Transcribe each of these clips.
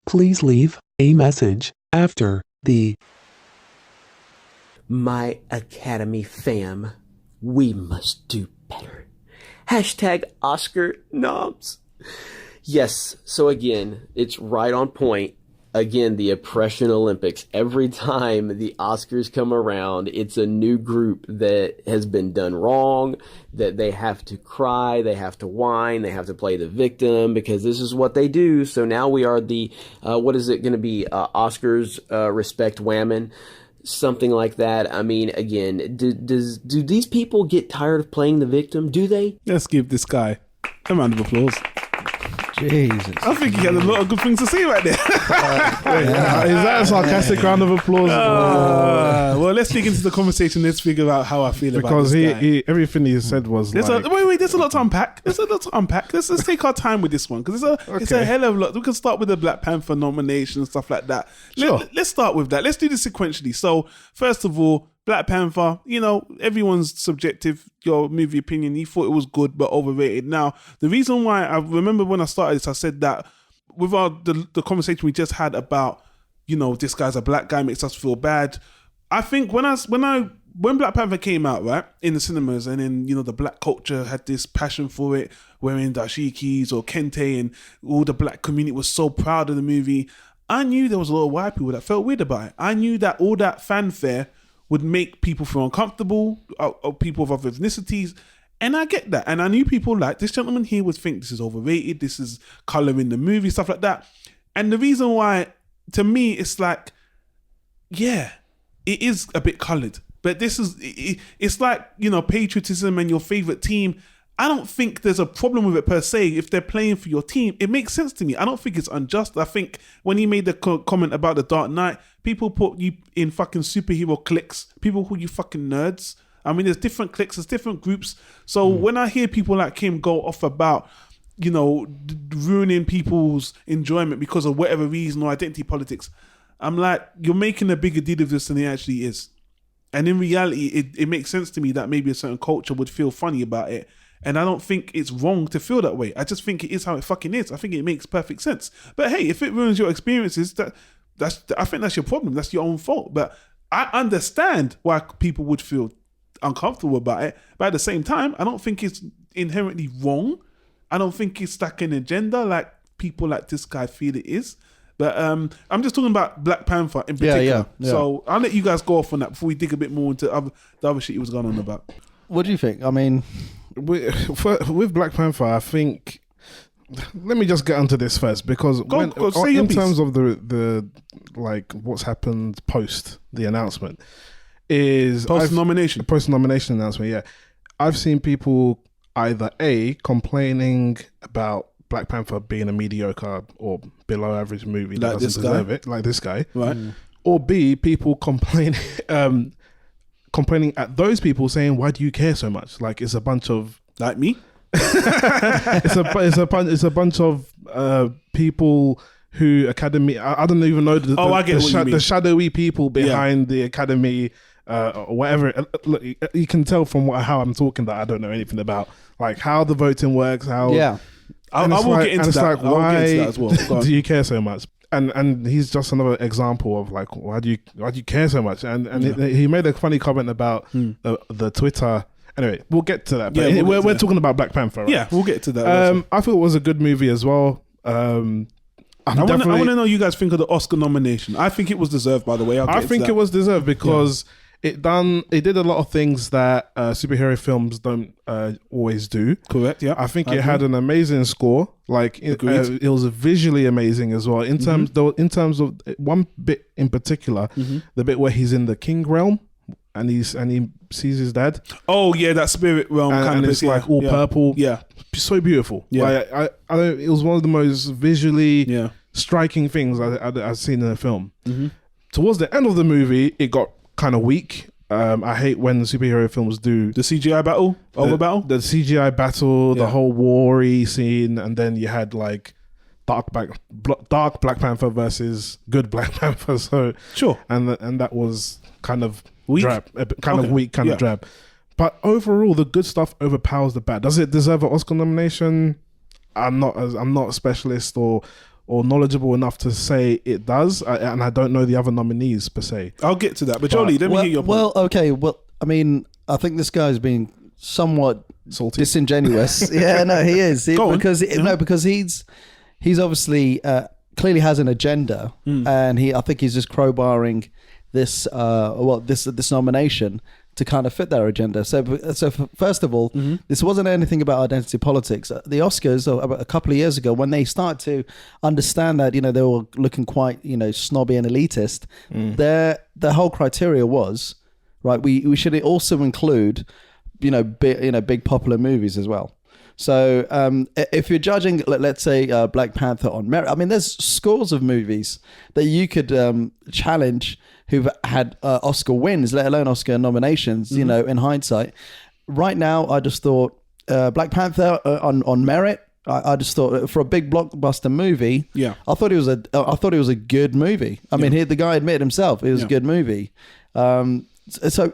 Please leave a message after the My Academy fam, we must do better. Hashtag Oscar noms. Yes, so again, it's right on point. Again, the oppression Olympics. Every time the Oscars come around, it's a new group that has been done wrong, that they have to cry, they have to whine, they have to play the victim because this is what they do. So now we are the, what is it going to be? Oscars respect women, something like that. I mean, again, do these people get tired of playing the victim? Do they? Let's give this guy a round of applause. Jesus. I think he had a lot of good things to say right there. Is that a sarcastic round of applause? Well, let's dig into the conversation. Let's figure out how I feel Because about this guy. he everything he said was There's like... wait, there's a lot to unpack. Let's take our time with this one because it's a hell of a lot. We can start with the Black Panther nomination and stuff like that. Sure. Let's start with that. Let's do this sequentially. So, first of all, Black Panther, everyone's subjective, your movie opinion. You thought it was good but overrated. Now, the reason why, I remember when I started this, I said that without the conversation we just had about, this guy's a black guy, makes us feel bad. I think when Black Panther came out, right, in the cinemas, and then, the black culture had this passion for it, wearing dashikis or kente, and all the black community was so proud of the movie, I knew there was a lot of white people that felt weird about it. I knew that all that fanfare would make people feel uncomfortable, or people of other ethnicities, and I get that. And I knew people like this gentleman here would think this is overrated, this is colouring the movie, stuff like that. And the reason why, to me, it's like, yeah, it is a bit coloured, but this is, it's like, patriotism and your favourite team. I don't think there's a problem with it per se. If they're playing for your team, it makes sense to me. I don't think it's unjust. I think when he made the comment about the Dark Knight, people put you in fucking superhero cliques. People call you fucking nerds. I mean, there's different cliques, there's different groups. So when I hear people like him go off about, ruining people's enjoyment because of whatever reason or identity politics, I'm like, you're making a bigger deal of this than it actually is. And in reality, it makes sense to me that maybe a certain culture would feel funny about it. And I don't think it's wrong to feel that way. I just think it is how it fucking is. I think it makes perfect sense. But hey, if it ruins your experiences, I think that's your problem. That's your own fault. But I understand why people would feel uncomfortable about it. But at the same time, I don't think it's inherently wrong. I don't think it's like an agenda like people like this guy feel it is. But I'm just talking about Black Panther in particular. Yeah. So I'll let you guys go off on that before we dig a bit more into the other shit he was going on about. What do you think? I mean, with Black Panther, I think... Let me just get onto this first because in terms of the like what's happened post the announcement is post nomination announcement. Yeah, I've seen people either A, complaining about Black Panther being a mediocre or below average movie that like doesn't deserve it, like this guy, right? Or B, people complaining at those people saying, "Why do you care so much?" Like it's a bunch of like me. it's a bunch of people who Academy. I don't even know the shadowy people behind the Academy or whatever. Look, you can tell from how I'm talking that I don't know anything about like how the voting works. How I will get into that. Why as well. do you care so much? And he's just another example of like why do you care so much? And he made a funny comment about the Twitter. Anyway, we'll get to that. But we're talking about Black Panther, right? Yeah, we'll get to that. I thought it was a good movie as well. I want to know you guys think of the Oscar nomination. I think it was deserved, by the way. I think it was deserved because it did a lot of things that superhero films don't always do. Correct, yeah. I think it had an amazing score. Like it was visually amazing as well. In terms of one bit in particular, the bit where he's in the King realm. And he sees his dad. Oh yeah, that spirit realm and it's like all purple. Yeah, so beautiful. Yeah, like, it was one of the most visually striking things I've seen in a film. Towards the end of the movie, it got kind of weak. I hate when superhero films do the CGI battle, the CGI battle, the whole war-y scene, and then you had like dark Black Panther versus good Black Panther. So sure, and that was kind of weak, drab, weak, of drab. But overall, the good stuff overpowers the bad. Does it deserve an Oscar nomination? I'm not a specialist or or knowledgeable enough to say it does, and I don't know the other nominees per se. I'll get to that, but Jolie, let me hear your point. Well, okay. Well, I mean, I think this guy's been somewhat Salty. disingenuous. Yeah, no, he is. Because he's obviously clearly has an agenda, and I think he's just crowbarring this this nomination to kind of fit their agenda. So first of all, this wasn't anything about identity politics. The Oscars, about a couple of years ago, when they started to understand that, they were looking quite, snobby and elitist, their whole criteria was, right, we should also include, big popular movies as well. So if you're judging, let's say, Black Panther on merit, I mean, there's scores of movies that you could challenge who've had Oscar wins, let alone Oscar nominations, in hindsight. Right now, I just thought Black Panther on merit, I just thought for a big blockbuster movie, I thought it was a good movie. I mean, the guy admitted himself it was a good movie. So,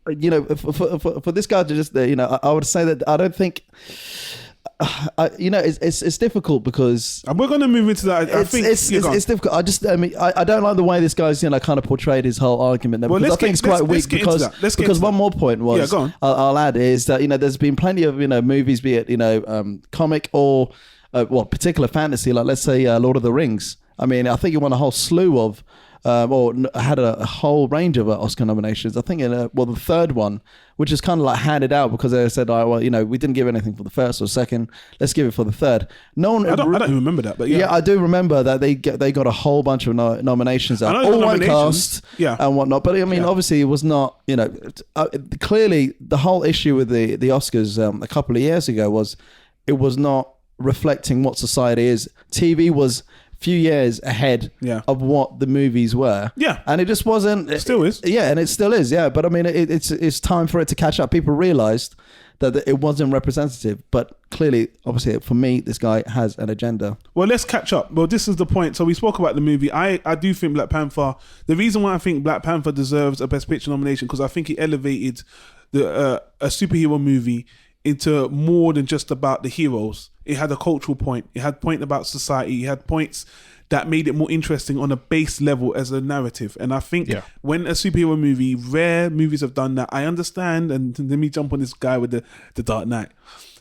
for this guy to just, I would say that I don't think, it's difficult because and we're going to move into that. I think it's difficult. I don't like the way this guy's kind of portrayed his whole argument there, because I think it's quite weak. Because one more point was, I'll add, is that there's been plenty of movies, be it comic or particular fantasy, like let's say Lord of the Rings. I mean, I think he won a whole slew of or had a whole range of Oscar nominations. I think the third one, which is kind of like handed out because they said, we didn't give anything for the first or second, let's give it for the third. No one. I don't even remember that, but yeah, I do remember that they got a whole bunch of nominations, all white cast, and whatnot. But I mean, obviously, it was not. Clearly, the whole issue with the Oscars a couple of years ago was it was not reflecting what society is. TV was few years ahead of what the movies were, and it just wasn't. It still is, and it still is, But I mean, it's time for it to catch up. People realised that it wasn't representative, but clearly, obviously, for me, this guy has an agenda. Well, let's catch up. Well, this is the point. So we spoke about the movie. I do think Black Panther. The reason why I think Black Panther deserves a Best Picture nomination, because I think it elevated a superhero movie into more than just about the heroes. It had a cultural point. It had point about society. It had points that made it more interesting on a base level as a narrative. And I think when a superhero movie, rare movies have done that. I understand, and let me jump on this guy with the Dark Knight.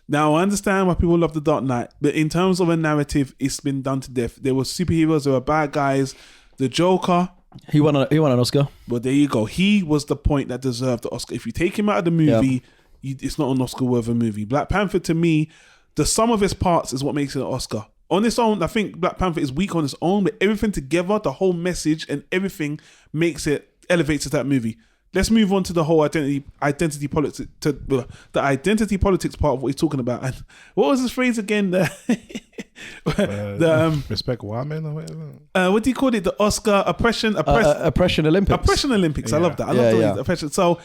Now, I understand why people love the Dark Knight, but in terms of a narrative, it's been done to death. There were superheroes, there were bad guys. The Joker, he won an Oscar. Well, there you go. He was the point that deserved the Oscar. If you take him out of the movie, it's not an Oscar-worthy movie. Black Panther, to me, the sum of its parts is what makes it an Oscar. On its own, I think Black Panther is weak on its own, but everything together, the whole message and everything elevates that movie. Let's move on to the whole identity politics, to the identity politics part of what he's talking about. And what was his phrase again? Respect women or whatever. What do you call it? The Oscar oppression Olympics. Oppression Olympics. I love that. I love the oppression. So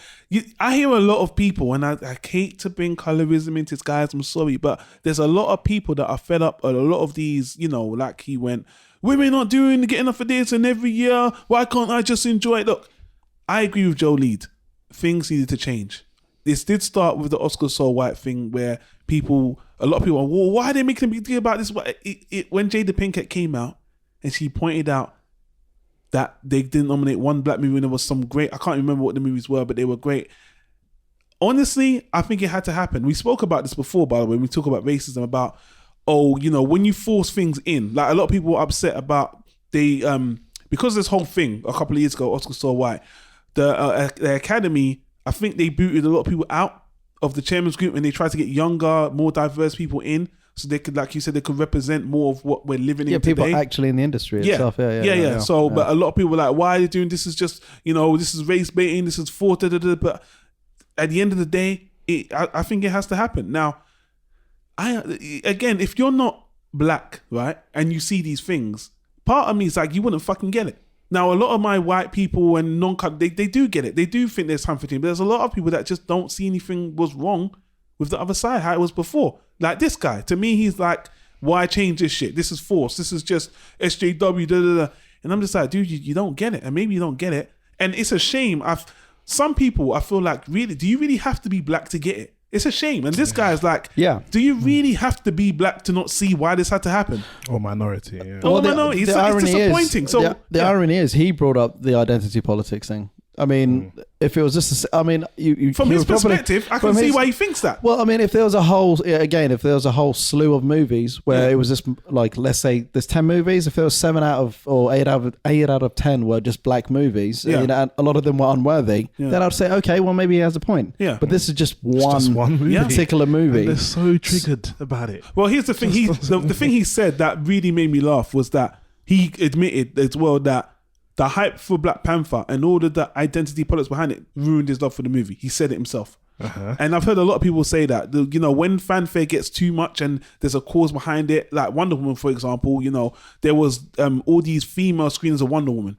I hear a lot of people, and I hate to bring colorism into this, guys. I'm sorry, but there's a lot of people that are fed up. A lot of these, like he went, women not getting enough for this, and every year, why can't I just enjoy it? Look, I agree with Joe Lead. Things needed to change. This did start with the Oscar so white thing, where a lot of people are, well, why are they making a big deal about this? When Jada Pinkett came out and she pointed out that they didn't nominate one black movie and there was some great, I can't remember what the movies were, but they were great. Honestly, I think it had to happen. We spoke about this before, by the way, when we talk about racism, about, when you force things in, like a lot of people were upset about because this whole thing a couple of years ago, Oscar so white, the Academy, I think they booted a lot of people out of the chairman's group, and they tried to get younger, more diverse people in, so they could, like you said, they could represent more of what we're living in today. People actually in the industry itself. But a lot of people were like, why are they doing this? Is just, this is race baiting, this is for but at the end of the day, I think it has to happen. Now, again, if you're not black, right, and you see these things, part of me is like, you wouldn't fucking get it. Now, a lot of my white people and non-cut, they do get it. They do think there's time for change. But there's a lot of people that just don't see anything was wrong with the other side, how it was before. Like this guy, to me, he's like, why change this shit? This is force. This is just SJW, And I'm just like, dude, you don't get it. And maybe you don't get it. And it's a shame. Some people, I feel like, really, do you really have to be black to get it? It's a shame. And this guy's like, Yeah. do you really have to be black to not see why this had to happen? Or minority, yeah. Or minority. It's disappointing. So the irony is he brought up the identity politics thing. I mean, if it was just, you from his perspective, I can see why he thinks that. Well, I mean, if there was a whole slew of movies where it was just like, let's say there's 10 movies, if there was 7 out of or 8 out of 10 were just black movies, and a lot of them were unworthy, then I'd say, okay, well, maybe he has a point. Yeah. But this is just one movie. particular movie. And they're so triggered about it. Well, here's the thing. The thing he said that really made me laugh was that he admitted as well that the hype for Black Panther and all of the identity politics behind it ruined his love for the movie. He said it himself. And I've heard a lot of people say that, when fanfare gets too much and there's a cause behind it, like Wonder Woman, for example, there was all these female screenings of Wonder Woman.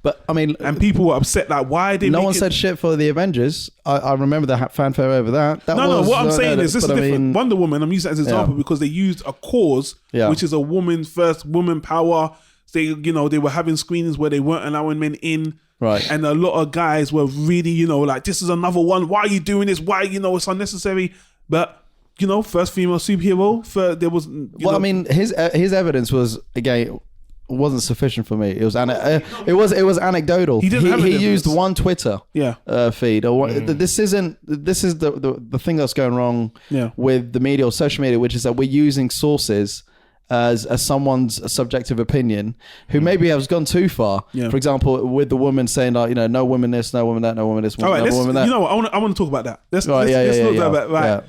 But I mean, and people were upset, like, why they no one said shit for the Avengers. I remember the fanfare over that. What I'm saying is this is different. Wonder Woman, I'm using that as an example because they used a cause, which is a woman's first woman power. They were having screenings where they weren't allowing men in. Right. And a lot of guys were really, like, this is another one. Why are you doing this? Why, it's unnecessary. But, first female superhero, there was... I mean, his evidence was, again, wasn't sufficient for me. It was it was anecdotal. He used one Twitter feed. This is the thing that's going wrong with the media or social media, which is that we're using sources as someone's subjective opinion who maybe has gone too far. For example, with the woman saying like, no woman this, no woman that, no woman this, no woman that. You know what? I want to talk about that. Let's talk about that.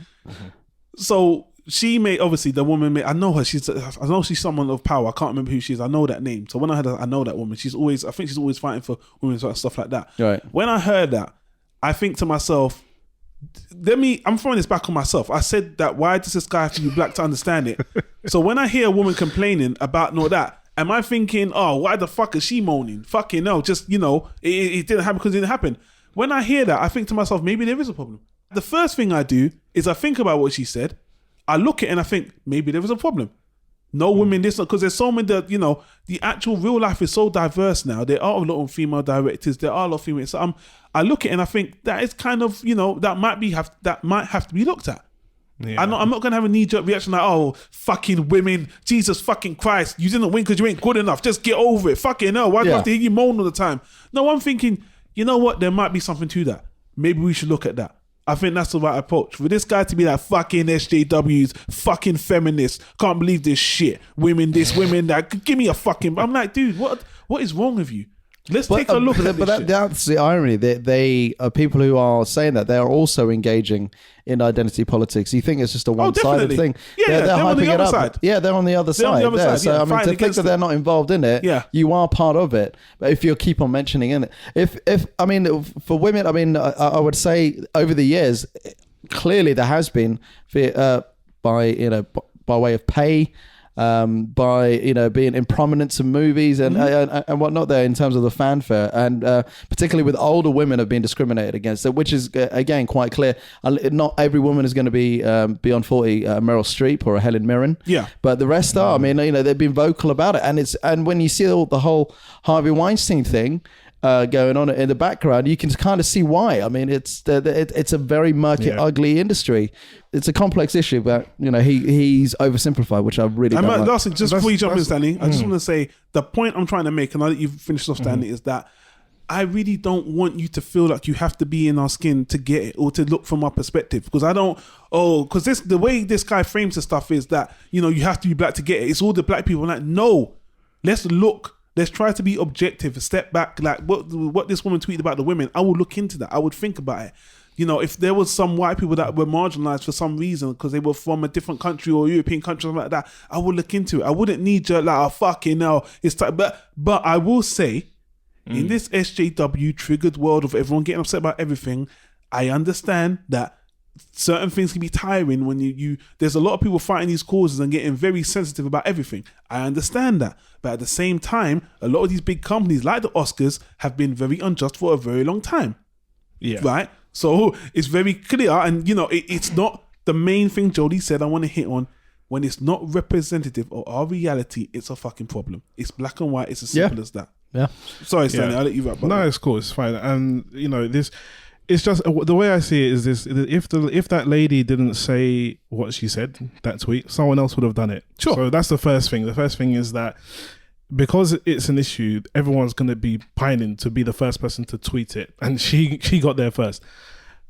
So she made, obviously the woman made, I know her. I know she's someone of power. I can't remember who she is. I know that name. So when I heard her, I know that woman. I think she's always fighting for women and stuff like that. Right. When I heard that, I think to myself, I'm throwing this back on myself. I said that, why does this guy have to be black to understand it? So when I hear a woman complaining about that, am I thinking, oh, why the fuck is she moaning? Fucking no, just, it didn't happen because it didn't happen. When I hear that, I think to myself, maybe there is a problem. The first thing I do is I think about what she said. I look at it and I think, maybe there is a problem. No women this, because there's so many, the actual real life is so diverse now. There are a lot of female directors. There are a lot of females. So I look at it and I think that is kind of, that might have to be looked at. Yeah. I'm not going to have a knee-jerk reaction like, oh, fucking women, Jesus fucking Christ, you didn't win because you ain't good enough. Just get over it. Fucking hell, why do I have to hear you moan all the time? No, I'm thinking, you know what? There might be something to that. Maybe we should look at that. I think that's the right approach. For this guy to be like, fucking SJWs, fucking feminists, can't believe this shit, women this, women that, give me a fucking... I'm like, dude, what is wrong with you? Let's take a look at this shit. That's the irony. They are people who are saying that they are also engaging in identity politics. You think it's just a one-sided thing. Yeah, they're hyping on the other side. Yeah, they're on the other side. So, I mean, to think that they're not involved in it, you are part of it. But if you keep on mentioning it, for women, I mean, I would say over the years, clearly there has been, by way of pay, by being in prominence in movies and whatnot there in terms of the fanfare, and particularly with older women have been discriminated against, which is again quite clear. Not every woman is going to be beyond 40 Meryl Streep or a Helen Mirren, but the rest are. I mean, they've been vocal about it, and when you see the whole Harvey Weinstein thing going on in the background, you can kind of see why. I mean, it's a very murky, ugly industry. It's a complex issue, but he's oversimplified, which I really don't like. Last thing, just before you jump in, Stanley, I just want to say the point I'm trying to make, and I'll let you finish off, Stanley, is that I really don't want you to feel like you have to be in our skin to get it or to look from our perspective, because because the way this guy frames the stuff is that you have to be black to get it. It's all the black people. I'm like, no, let's look. Let's try to be objective, step back. Like what this woman tweeted about the women, I would look into that. I would think about it. If there was some white people that were marginalized for some reason because they were from a different country or European country, something like that, I would look into it. I wouldn't need like, oh, fucking hell, it's time. But I will say, in this SJW triggered world of everyone getting upset about everything, I understand that certain things can be tiring when you there's a lot of people fighting these causes and getting very sensitive about everything. I understand that, but at the same time, a lot of these big companies like the Oscars have been very unjust for a very long time. Right? So it's very clear, and it's not the main thing Jody said I want to hit on. When it's not representative of our reality, it's a fucking problem. It's black and white. It's as simple as that. Yeah. Sorry, Stanley, I'll let you wrap up. No, it's cool. It's fine. And It's just the way I see it is this: if that lady didn't say what she said, that tweet, someone else would have done it. Sure. So that's the first thing. The first thing is that because it's an issue, everyone's going to be pining to be the first person to tweet it, and she got there first.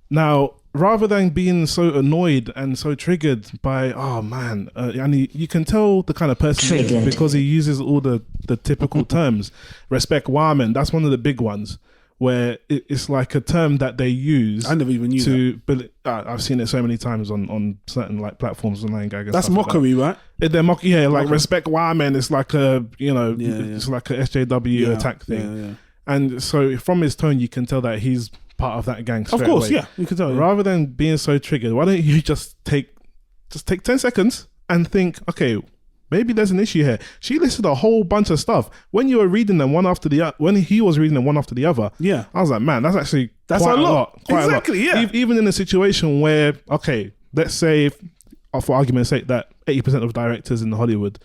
Now, rather than being so annoyed and so triggered by, oh man, and you can tell the kind of person he is because he uses all the typical terms. Respect women, that's one of the big ones, where it's like a term that they use. I never even knew that. I've seen it so many times on certain like platforms, online gag. That's mockery, like right? They're mockery. Respect women. It's like a it's like a SJW attack thing. Yeah. And so from his tone, you can tell that he's part of that gang. Of course, away. yeah, you can tell. Rather than being so triggered, why don't you just take 10 seconds and think, okay, maybe there's an issue here. She listed a whole bunch of stuff. When you were reading them one after the other, when he was reading them one after the other, yeah, I was like, man, that's actually quite a lot. Exactly, yeah. Even in a situation where, okay, let's say, for argument's sake, that 80% of directors in Hollywood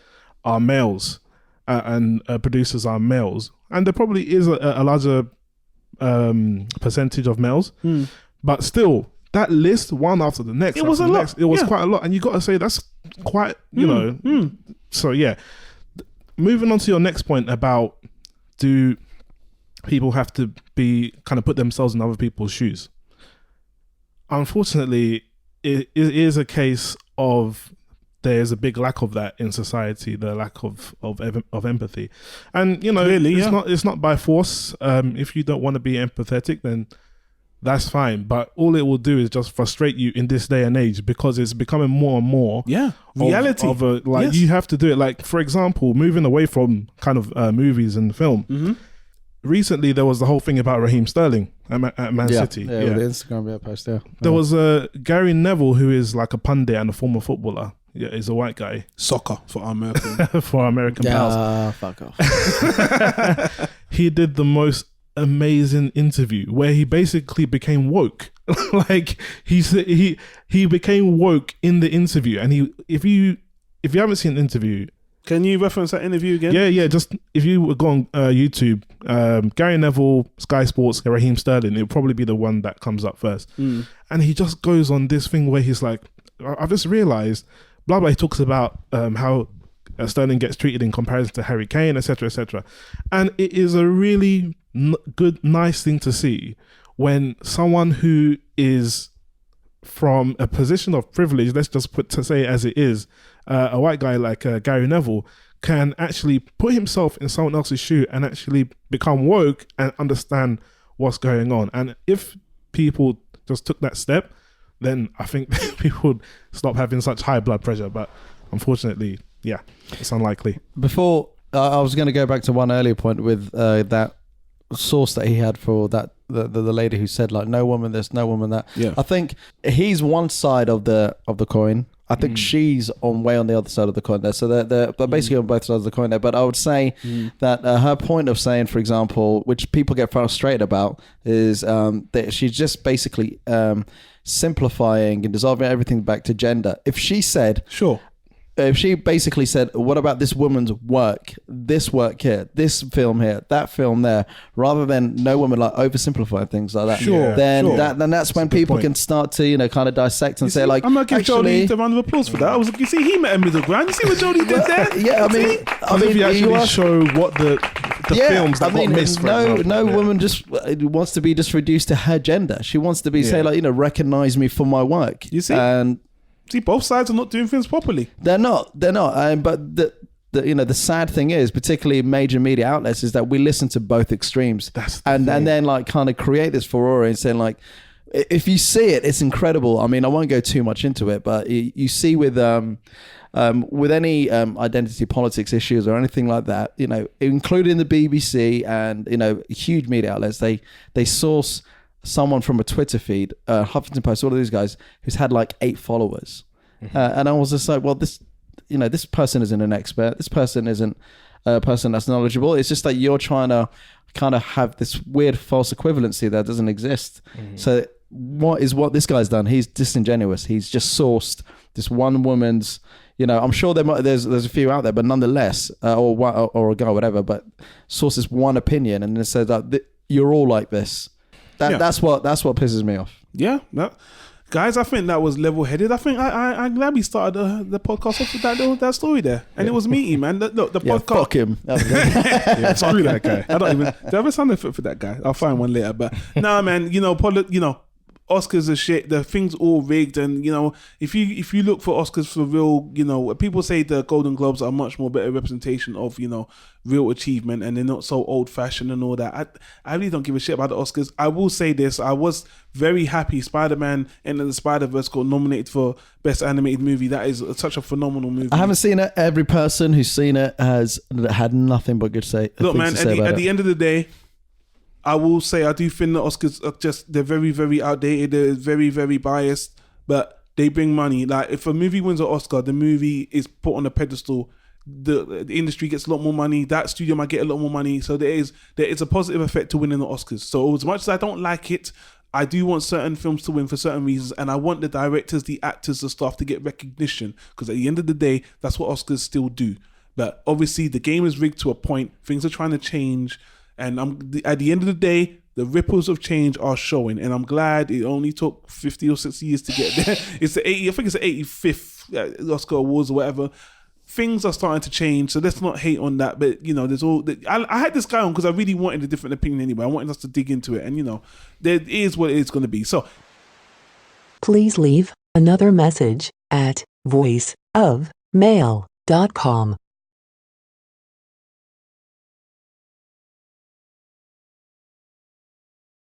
are males and producers are males, and there probably is a larger percentage of males, but still, that list one after the next, it was a lot. It was quite a lot, and you got to say that's quite, So yeah, moving on to your next point about do people have to be kind of put themselves in other people's shoes? Unfortunately, it is a case of there's a big lack of that in society, the lack of empathy, and clearly, it's not by force. If you don't want to be empathetic, then that's fine, but all it will do is just frustrate you in this day and age, because it's becoming more and more reality yes. You have to do it. Like, for example, moving away from kind of movies and film, recently there was the whole thing about Raheem Sterling at Man City. Yeah, with the Instagram post there. There was Gary Neville, who is like a pundit and a former footballer. Yeah, he's a white guy. Soccer for our American for our American pals. Fuck off. He did the most amazing interview where he basically became woke. Like he became woke in the interview, and if you haven't seen the interview, can you reference that interview again? Yeah. Just if you would go on YouTube, Gary Neville, Sky Sports, Raheem Sterling, it'll probably be the one that comes up first. And he just goes on this thing where he's like, I've just realized, blah blah. He talks about how Sterling gets treated in comparison to Harry Kane, etc., etc. And it is a really good, nice thing to see when someone who is from a position of privilege, let's just say it as it is, a white guy like Gary Neville can actually put himself in someone else's shoe and actually become woke and understand what's going on. And if people just took that step, then I think people would stop having such high blood pressure. But unfortunately, yeah, it's unlikely. Before, I was going to go back to one earlier point with that source that he had for that the lady who said like no woman this, no woman that. Yeah. I think he's one side of the coin. I think she's way on the other side of the coin there. So they're basically on both sides of the coin there. But I would say that her point of saying, for example, which people get frustrated about, is that she's just basically simplifying and dissolving everything back to gender. If she said, if she basically said, what about this woman's work, this work here, this film here, that film there, rather than no woman, like oversimplifying things like that, then that's when people can start to, kind of dissect and say like, I'm going to give Jodie a round of applause for that. You see, he met a middle ground. You see what Jodie did there? Yeah, I mean, if you actually show what the films that got missed, no woman just wants to be just reduced to her gender. She wants to be say like, recognize me for my work. You see? And see, both sides are not doing things properly. They're not. But the sad thing is, particularly major media outlets, is that we listen to both extremes, and then like kind of create this furore and saying like, if you see it, it's incredible. I mean, I won't go too much into it, but you see with any identity politics issues or anything like that, including the BBC and huge media outlets, they source someone from a Twitter feed, Huffington Post, all of these guys, who's had like 8 followers. And I was just like, well, this person isn't an expert. This person isn't a person that's knowledgeable. It's just that you're trying to kind of have this weird false equivalency that doesn't exist. So what this guy's done? He's disingenuous. He's just sourced this one woman's, I'm sure there's a few out there, but nonetheless, or a girl, whatever, but sources one opinion and then says that you're all like this. That's what pisses me off. Yeah, guys, I think that was level-headed. I think I'm glad we started the podcast off with that story there, and it was meaty, man. Look, the podcast. Fuck him. Screw that guy. I don't even. Do I have a sound effect for that guy? I'll find one later. But nah, man. Oscars are shit. The thing's all rigged, and if you look for Oscars for real, people say the Golden Globes are a much more better representation of real achievement, and they're not so old fashioned and all that. I really don't give a shit about the Oscars. I will say this: I was very happy Spider-Man Into the Spider-Verse got nominated for Best Animated Movie. That is such a phenomenal movie. I haven't seen it. Every person who's seen it has had nothing but good say. Look, man. At the end of the day, I will say I do think the Oscars are they're very, very outdated. They're very, very biased, but they bring money. Like if a movie wins an Oscar, the movie is put on a pedestal. The industry gets a lot more money. That studio might get a lot more money. So there is a positive effect to winning the Oscars. So as much as I don't like it, I do want certain films to win for certain reasons, and I want the directors, the actors, the staff to get recognition, because at the end of the day, that's what Oscars still do. But obviously, the game is rigged to a point. Things are trying to change. And at the end of the day, the ripples of change are showing, and I'm glad it only took 50 or 60 years to get there. It's the 80, I think it's the 85th Oscar Awards or whatever. Things are starting to change, so let's not hate on that. But there's all. I had this guy on because I really wanted a different opinion anyway. I wanted us to dig into it, and there is what it is going to be. So, please leave another message at voiceofmail.com.